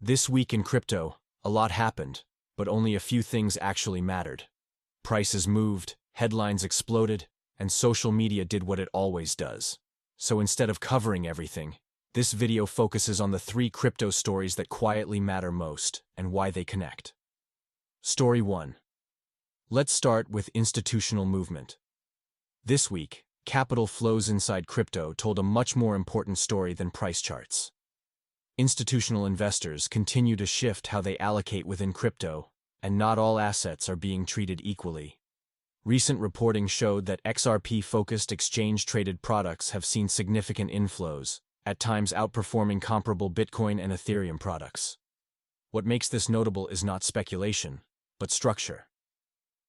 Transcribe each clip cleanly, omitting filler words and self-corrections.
This week in crypto, a lot happened, but only a few things actually mattered. Prices moved, headlines exploded, and social media did what it always does. So instead of covering everything, this video focuses on the 3 crypto stories that quietly matter most and why they connect. Story 1. Let's start with institutional movement. This week, capital flows inside crypto told a much more important story than price charts. Institutional investors continue to shift how they allocate within crypto, and not all assets are being treated equally. Recent reporting showed that XRP-focused exchange-traded products have seen significant inflows, at times outperforming comparable Bitcoin and Ethereum products. What makes this notable is not speculation, but structure.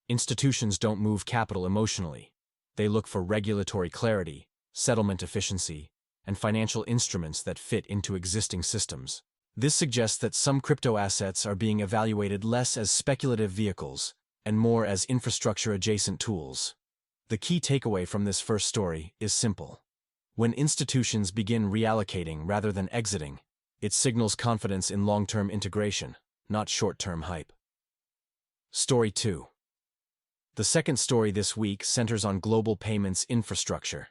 Institutions don't move capital emotionally. They look for regulatory clarity, settlement efficiency, and financial instruments that fit into existing systems. This suggests that some crypto assets are being evaluated less as speculative vehicles and more as infrastructure-adjacent tools. The key takeaway from this first story is simple. When institutions begin reallocating rather than exiting, it signals confidence in long-term integration, not short-term hype. Story 2. The second story this week centers on global payments infrastructure.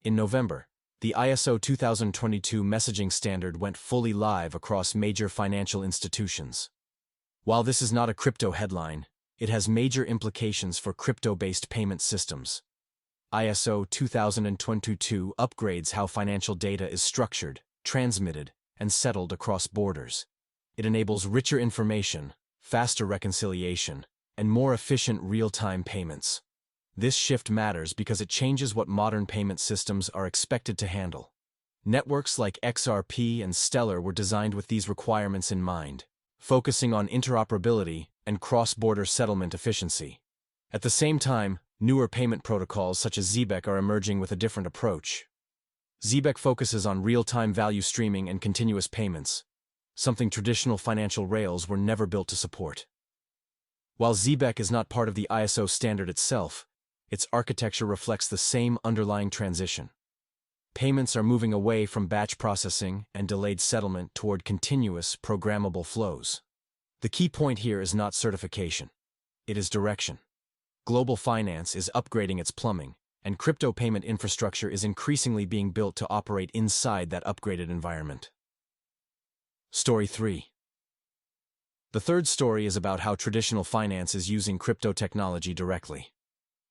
In November, the ISO 2022 messaging standard went fully live across major financial institutions. While this is not a crypto headline, it has major implications for crypto-based payment systems. ISO 2022 upgrades how financial data is structured, transmitted, and settled across borders. It enables richer information, faster reconciliation, and more efficient real-time payments. This shift matters because it changes what modern payment systems are expected to handle. Networks like XRP and Stellar were designed with these requirements in mind, focusing on interoperability and cross-border settlement efficiency. At the same time, newer payment protocols such as ZBEC are emerging with a different approach. ZBEC focuses on real-time value streaming and continuous payments, something traditional financial rails were never built to support. While ZBEC is not part of the ISO standard itself, its architecture reflects the same underlying transition. Payments are moving away from batch processing and delayed settlement toward continuous, programmable flows. The key point here is not certification. It is direction. Global finance is upgrading its plumbing, and crypto payment infrastructure is increasingly being built to operate inside that upgraded environment. Story 3. The third story is about how traditional finance is using crypto technology directly.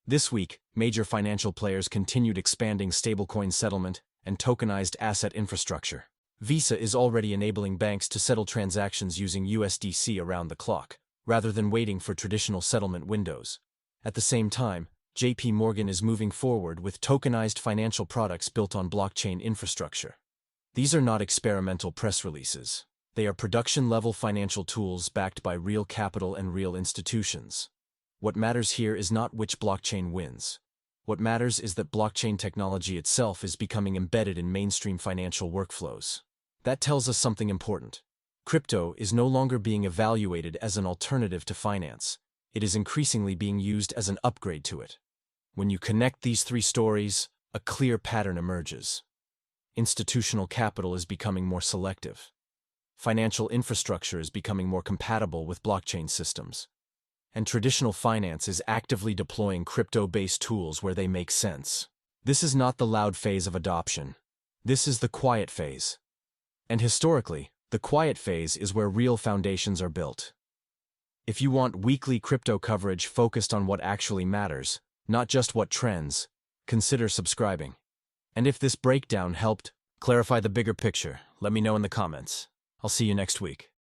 This week, major financial players continued expanding stablecoin settlement and tokenized asset infrastructure. Visa is already enabling banks to settle transactions using USDC around the clock, rather than waiting for traditional settlement windows. At the same time, JP Morgan is moving forward with tokenized financial products built on blockchain infrastructure. These are not experimental press releases. They are production-level financial tools backed by real capital and real institutions. What matters here is not which blockchain wins. What matters is that blockchain technology itself is becoming embedded in mainstream financial workflows. That tells us something important. Crypto is no longer being evaluated as an alternative to finance. It is increasingly being used as an upgrade to it. When you connect these 3 stories, a clear pattern emerges. Institutional capital is becoming more selective. Financial infrastructure is becoming more compatible with blockchain systems. And traditional finance is actively deploying crypto-based tools where they make sense. This is not the loud phase of adoption. This is the quiet phase. And historically, the quiet phase is where real foundations are built. If you want weekly crypto coverage focused on what actually matters, not just what trends, consider subscribing. And if this breakdown helped clarify the bigger picture, let me know in the comments. I'll see you next week.